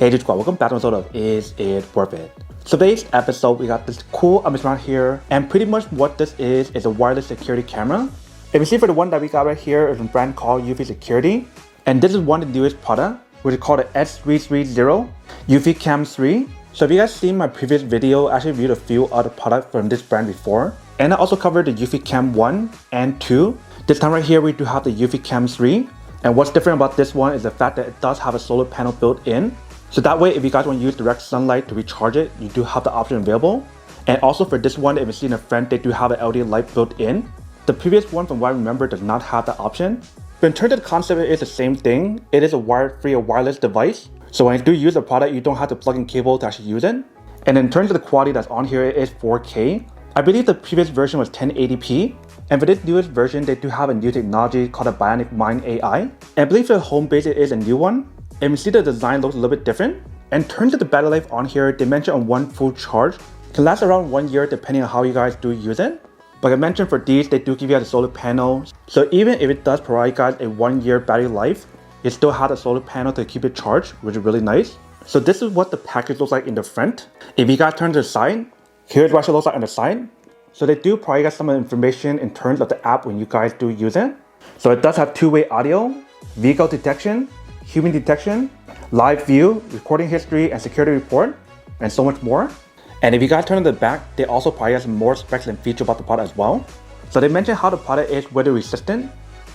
Hey Joakim, welcome back to another episode of Is It Worth It? So today's episode, we got this cool image around here, and pretty much what this is a wireless security camera. If you see for the one that we got right here is a brand called eufyCam, and this is one of the newest product, which is called the S330 eufyCam 3. So if you guys seen my previous video, I actually reviewed a few other products from this brand before, and I also covered the eufyCam 1 and 2. This time right here, we do have the eufyCam 3, and what's different about this one is the fact that it does have a solar panel built in. So that way, if you guys want to use direct sunlight to recharge it, you do have the option available. And also for this one, if you see in the front, they do have an LED light built in. The previous one, from what I remember, does not have that option. But in terms of the concept, it is the same thing. It is a wire-free or wireless device. So when you do use the product, you don't have to plug in cable to actually use it. And in terms of the quality that's on here, it is 4K. I believe the previous version was 1080p. And for this newest version, they do have a new technology called a Bionic Mind AI. And I believe for the home base, it is a new one. And you see the design looks a little bit different. And in terms of the battery life on here, they mention on one full charge can last around 1 year depending on how you guys do use it. Like I mentioned, for these, they do give you the solar panel. So even if it does provide you guys a 1 year battery life, it still has a solar panel to keep it charged, which is really nice. So this is what the package looks like in the front. If you guys turn to the side, here's what it looks like on the side. So they do provide you guys some information in terms of the app when you guys do use it. So it does have two-way audio, vehicle detection, human detection, live view, recording history, and security report, and so much more. And if you guys turn to the back, they also provide some more specs and features about the product as well. So they mention how the product is weather resistant.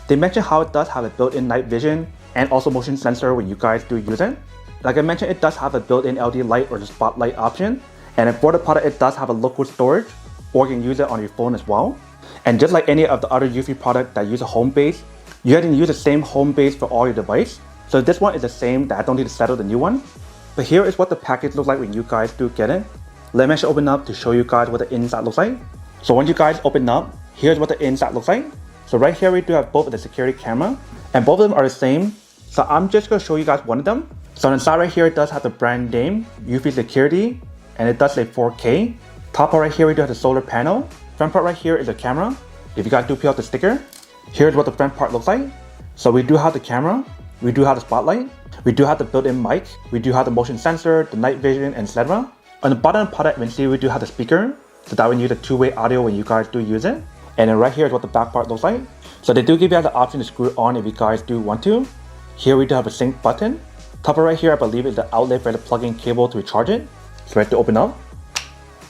They mention how it does have a built-in night vision and also motion sensor when you guys do use it. Like I mentioned, it does have a built-in LED light or the spotlight option. And for the product, it does have a local storage, or you can use it on your phone as well. And just like any of the other eufy products that use a home base, you have to use the same home base for all your device. So this one is the same, that I don't need to settle the new one. But here is what the package looks like when you guys do get it. Let me actually open up to show you guys what the inside looks like. So once you guys open up, here's what the inside looks like. So right here we do have both of the security camera, and both of them are the same. So I'm just going to show you guys one of them. So on the side right here, it does have the brand name, eufyCam, and it does say 4K. Top part right here, we do have the solar panel. Front part right here is the camera. If you guys do peel out the sticker, here's what the front part looks like. So we do have the camera, we do have the spotlight, we do have the built-in mic, we do have the motion sensor, the night vision, etc. On the bottom of the product, eventually we do have the speaker, so that way you use the two-way audio when you guys do use it. And then right here is what the back part looks like. So they do give you the option to screw it on if you guys do want to. Here we do have a sync button. Top right here, I believe, is the outlet for the plug-in cable to recharge it. So we have to open up.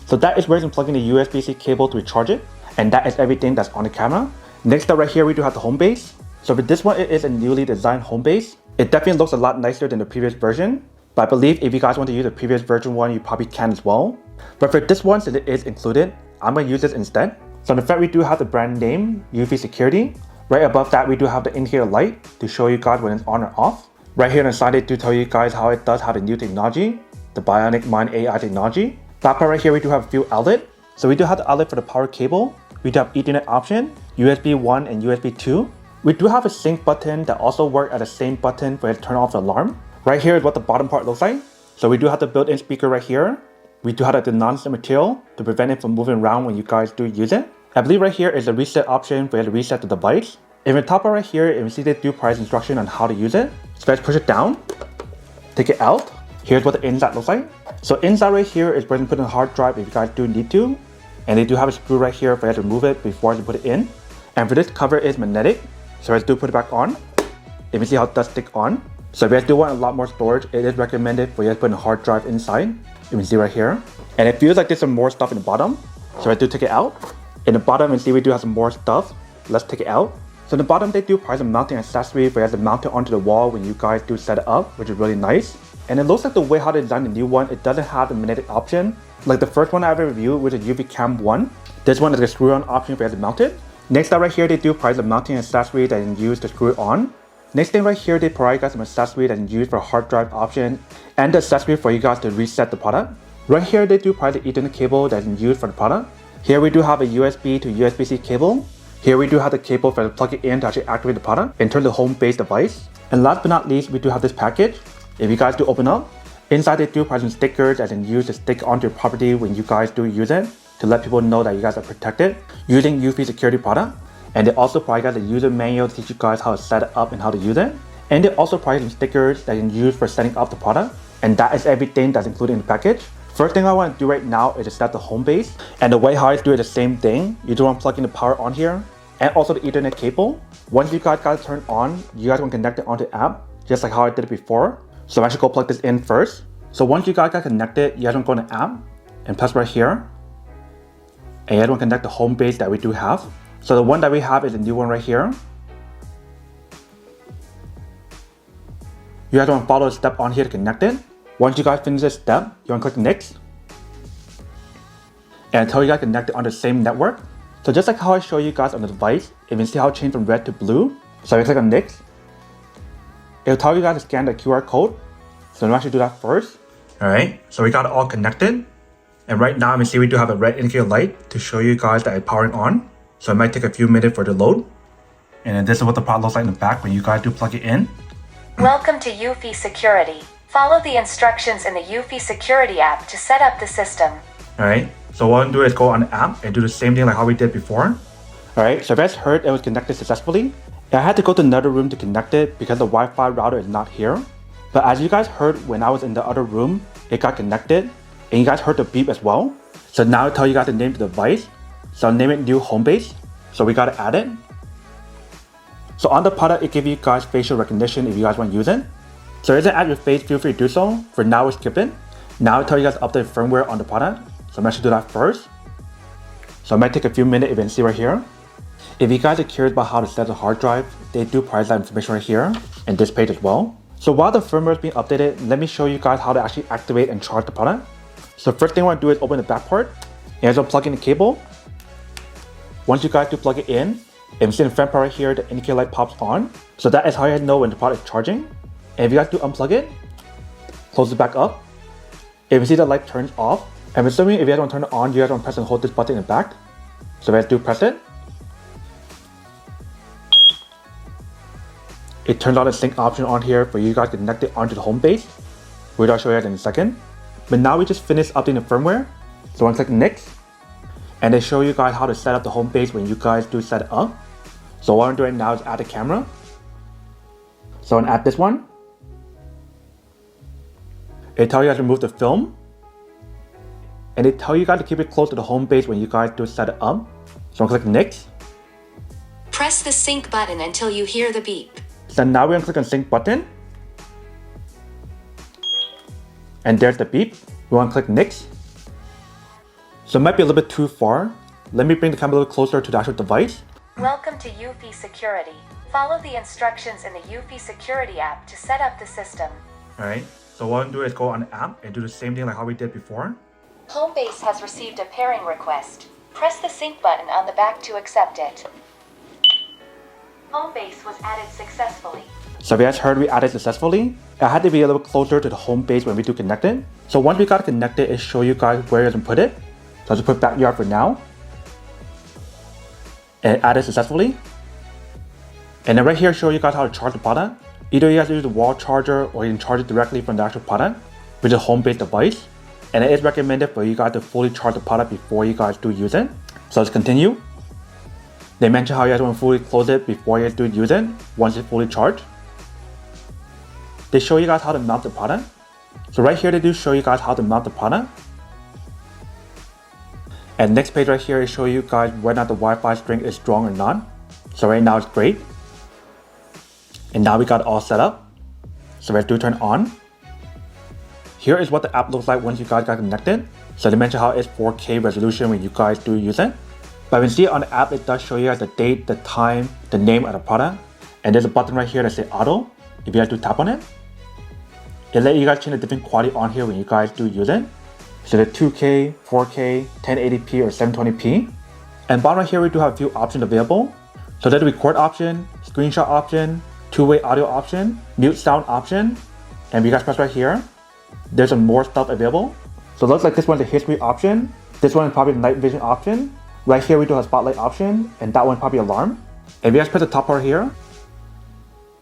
So that is where you can plug in the USB-C cable to recharge it. And that is everything that's on the camera. Next up right here, we do have the home base. So for this one, it is a newly designed home base. It definitely looks a lot nicer than the previous version. But I believe if you guys want to use the previous version one, you probably can as well. But for this one, since it is included, I'm going to use this instead. So in the front, we do have the brand name, eufyCam. Right above that, we do have the indicator light to show you guys when it's on or off. Right here on the side, they do tell you guys how it does have a new technology, the Bionic Mind AI technology. Back part right here, we do have a few outlets. So we do have the outlet for the power cable. We do have Ethernet option, USB 1 and USB 2. We do have a sync button that also works as the same button for it to turn off the alarm. Right here is what the bottom part looks like. So we do have the built-in speaker right here. We do have the non-slip material to prevent it from moving around when you guys do use it. I believe right here is the reset option for you to reset the device. If you top right here, you see they do provide instruction on how to use it. So let's push it down, take it out. Here's what the inside looks like. So inside right here is where you can put in a hard drive if you guys do need to. And they do have a screw right here for you to remove it before you put it in. And for this cover is magnetic. So let's do put it back on. If you see how it does stick on. So if you guys do want a lot more storage, it is recommended for you to put a hard drive inside. You can see right here. And it feels like there's some more stuff in the bottom. So I do take it out. In the bottom, you see we do have some more stuff. Let's take it out. So in the bottom, they do provide some mounting accessory for you to mount it onto the wall when you guys do set it up, which is really nice. And it looks like the way how they designed the new one, it doesn't have the magnetic option. Like the first one I ever reviewed, which is eufyCam 1. This one is a screw-on option for you to mount it. Next up right here, they do provide the mounting accessory that you can use to screw it on. Next thing right here, they provide you guys some accessory that you can use for a hard drive option and the accessory for you guys to reset the product. Right here, they do provide the Ethernet cable that you can use for the product. Here we do have a USB to USB-C cable. Here we do have the cable for the plug it in to actually activate the product and turn the home base device. And last but not least, we do have this package. If you guys do open up, inside they do provide some stickers that you can use to stick onto your property when you guys do use it to let people know that you guys are protected using eufy security product. And they also provide you guys a user manual to teach you guys how to set it up and how to use it. And they also provide some stickers that you can use for setting up the product. And that is everything that's included in the package. First thing I want to do right now is to set the home base. And the way how I do it is the same thing. You do want to plug in the power on here and also the Ethernet cable. Once you guys got it turned on, you guys want to connect it onto the app, just like how I did it before. So I'm actually going to plug this in first. So once you guys got connected, you guys want to go in the app and press right here. And you guys want to connect the home base that we do have. So the one that we have is the new one right here. You guys want to follow the step on here to connect it. Once you guys finish this step, you want to click next. And until you guys connect it on the same network. So just like how I show you guys on the device, you can see how it changed from red to blue. So you click on next. It'll tell you guys to scan the QR code. So I'm actually do that first. Alright, so we got it all connected. And right now, you can see we do have a red indicator light to show you guys that it's powering on. So it might take a few minutes for it to load. And then this is what the product looks like in the back when you guys do plug it in. Welcome to eufyCam. Follow the instructions in the eufyCam app to set up the system. Alright, so what I'm going to do is go on the app and do the same thing like how we did before. Alright, so you guys heard it was connected successfully. I had to go to another room to connect it because the Wi-Fi router is not here. But as you guys heard when I was in the other room, it got connected. And you guys heard the beep as well. So now I'll tell you guys to name the device. So I'll name it new home base. So we got to add it. So on the product, it gives you guys facial recognition if you guys want to use it. So if you add your face, feel free to do so. For now, we'll skip it. Now I'll tell you guys to update firmware on the product. So I'm actually do that first. So it might take a few minutes if you can see right here. If you guys are curious about how to set the hard drive, they do provide that information right here and this page as well. So while the firmware is being updated, let me show you guys how to actually activate and charge the product. So first thing I want to do is open the back part and so plug in the cable. Once you guys do plug it in, if you see in the front part right here, the indicator light pops on. So that is how you know when the product is charging. And if you guys do unplug it, close it back up. If you see the light turns off, and assuming if you guys want to turn it on, you guys want to press and hold this button in the back. So if you guys do press it, it turns on the sync option on here for you guys to connect it onto the home base, which I'll show you guys in a second. But now we just finished updating the firmware. So I'm going to click next. And they show you guys how to set up the home base when you guys do set it up. So what I'm doing now is add a camera. So I'm going to add this one. It tells you guys to remove the film. And they tell you guys to keep it close to the home base when you guys do set it up. So I'm going to click next. Press the sync button until you hear the beep. So now we're going to click on sync button. And there's the beep. We want to click next. So it might be a little bit too far. Let me bring the camera a little closer to the actual device. Welcome to eufyCam. Follow the instructions in the eufyCam app to set up the system. Alright, so what I'm going to do is go on the app and do the same thing like how we did before. Homebase has received a pairing request. Press the sync button on the back to accept it. Homebase was added successfully. So if you guys heard we added successfully, I had to be a little bit closer to the home base when we do connect it. So once we got connected, it show you guys where you can put it. So I'll just put backyard for now. And add it successfully. And then right here show you guys how to charge the product. Either you guys use the wall charger or you can charge it directly from the actual product with the home base device. And it is recommended for you guys to fully charge the product before you guys do use it. So let's continue. They mention how you guys want to fully close it before you guys do use it once it's fully charged. They show you guys how to mount the product. So right here they do show you guys how to mount the product. And next page right here, it shows you guys whether or not the Wi-Fi string is strong or not. So right now it's great. And now we got it all set up. So let's do turn on. Here is what the app looks like once you guys got connected. So they mention how it's 4K resolution when you guys do use it. But when you see it on the app, it does show you guys the date, the time, the name of the product. And there's a button right here that says auto. If you guys do tap on it, it let you guys change the different quality on here when you guys do use it. So the 2K, 4K, 1080p or 720p. And bottom right here, we do have a few options available. So there's the record option, screenshot option, two-way audio option, mute sound option. And if you guys press right here, there's some more stuff available. So it looks like this one's the history option. This one is probably the night vision option. Right here, we do have spotlight option. And that one's probably alarm. If you guys press the top part here,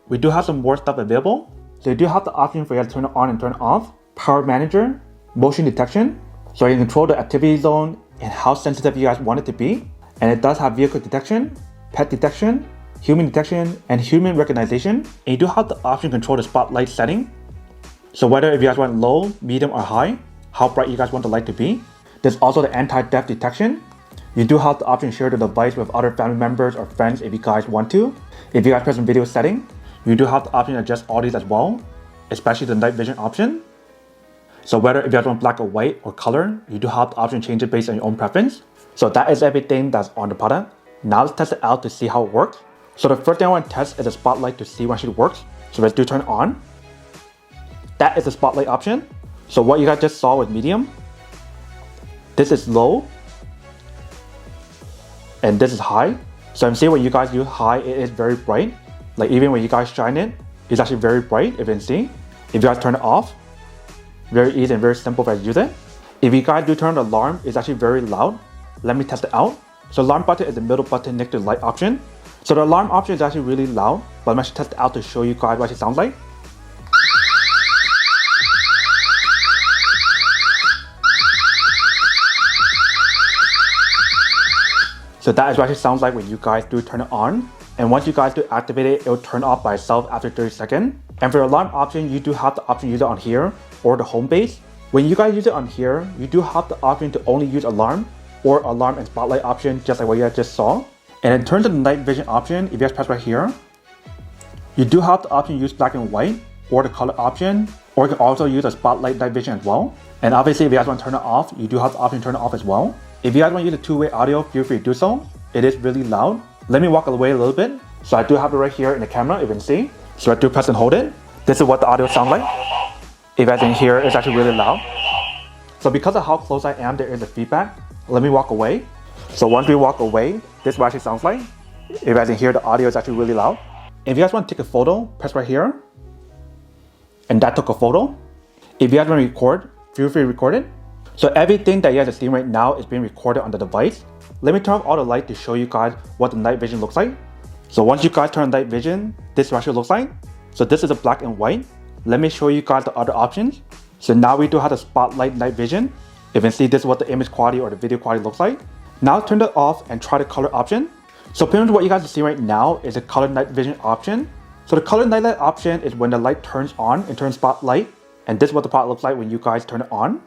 we do have some more stuff available. So you do have the option for you to turn it on and turn it off. Power manager, motion detection. So you can control the activity zone and how sensitive you guys want it to be. And it does have vehicle detection, pet detection, human detection, and human recognition. And you do have the option to control the spotlight setting. So whether if you guys want low, medium, or high, how bright you guys want the light to be. There's also the anti-theft detection. You do have the option to share the device with other family members or friends if you guys want to. If you guys press on video setting, you do have the option to adjust all these as well, especially the night vision option. So whether if you guys want black or white or color, you do have the option to change it based on your own preference. So that is everything that's on the product. Now let's test it out to see how it works. So the first thing I want to test is the spotlight to see when it works. So let's do turn it on. That is the spotlight option. So what you guys just saw with medium, this is low, and this is high. So I'm seeing when you guys use high, it is very bright. Like even when you guys shine it, it's actually very bright, if you can see. If you guys turn it off, very easy and very simple to use it. If you guys do turn the alarm, it's actually very loud. Let me test it out. So alarm button is the middle button next to the light option. So the alarm option is actually really loud, but I'm actually test it out to show you guys what it sounds like. So that is what it sounds like when you guys do turn it on. And once you guys do activate it, it will turn off by itself after 30 seconds. And for the alarm option, you do have the option to use it on here or the home base. When you guys use it on here, you do have the option to only use alarm or alarm and spotlight option, just like what you guys just saw. And in terms of the night vision option, if you guys press right here, you do have the option to use black and white or the color option, or you can also use a spotlight night vision as well. And obviously if you guys want to turn it off, you do have the option to turn it off as well. If you guys want to use a two-way audio, feel free to do so. It is really loud. Let me walk away a little bit. So I do have it right here in the camera, you can see. So I do press and hold it. This is what the audio sounds like. If you guys can hear, it's actually really loud. So because of how close I am, there is a feedback. Let me walk away. So once we walk away, this is what it actually sounds like. If you guys can hear, the audio is actually really loud. If you guys want to take a photo, press right here. And that took a photo. If you guys want to record, feel free to record it. So everything that you guys are seeing right now is being recorded on the device. Let me turn off all the light to show you guys what the night vision looks like. So once you guys turn on night vision, this is what it looks like. So this is a black and white. Let me show you guys the other options. So now we do have the spotlight night vision. You can see this is what the image quality or the video quality looks like. Now turn it off and try the color option. So pretty much what you guys are seeing right now is the color night vision option. So the color night light option is when the light turns on and turns spotlight. And this is what the product looks like when you guys turn it on.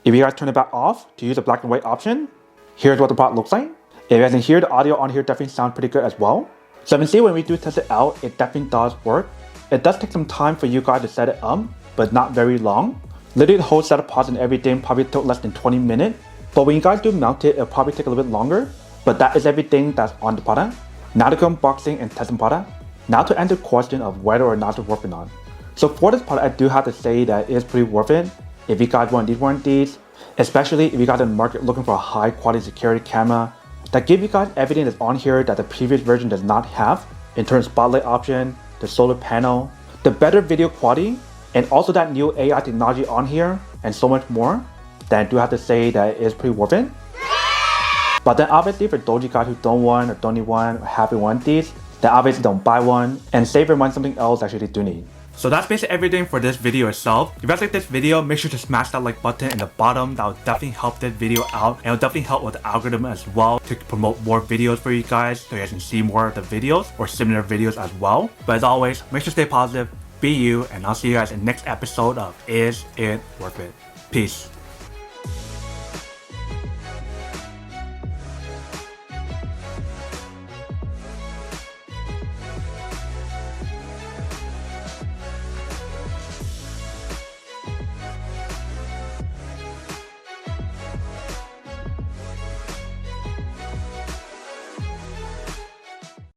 If you guys turn it back off to use the black and white option, here's what the product looks like. If you guys can hear, the audio on here definitely sounds pretty good as well. So you can see when we do test it out, it definitely does work. It does take some time for you guys to set it up, but not very long. Literally the whole setup process and everything probably took less than 20 minutes. But when you guys do mount it, it'll probably take a little bit longer. But that is everything that's on the product. Now to go unboxing and testing product. Now to answer the question of whether or not it's worth it on. So for this product, I do have to say that it is pretty worth it. If you guys want one of these, especially if you guys in the market looking for a high quality security camera that give you guys everything that's on here that the previous version does not have, in terms of spotlight option, the solar panel, the better video quality, and also that new AI technology on here, and so much more, then I do have to say that it is pretty worth it. But then obviously for those of you guys who don't want or don't need one or haven't want these, then obviously don't buy one and save your money on something else actually do need. So that's basically everything for this video itself. If you guys like this video, make sure to smash that like button in the bottom. That will definitely help this video out, and it will definitely help with the algorithm as well to promote more videos for you guys so you guys can see more of the videos or similar videos as well. But as always, make sure to stay positive, be you, and I'll see you guys in the next episode of Is It Worth It? Peace.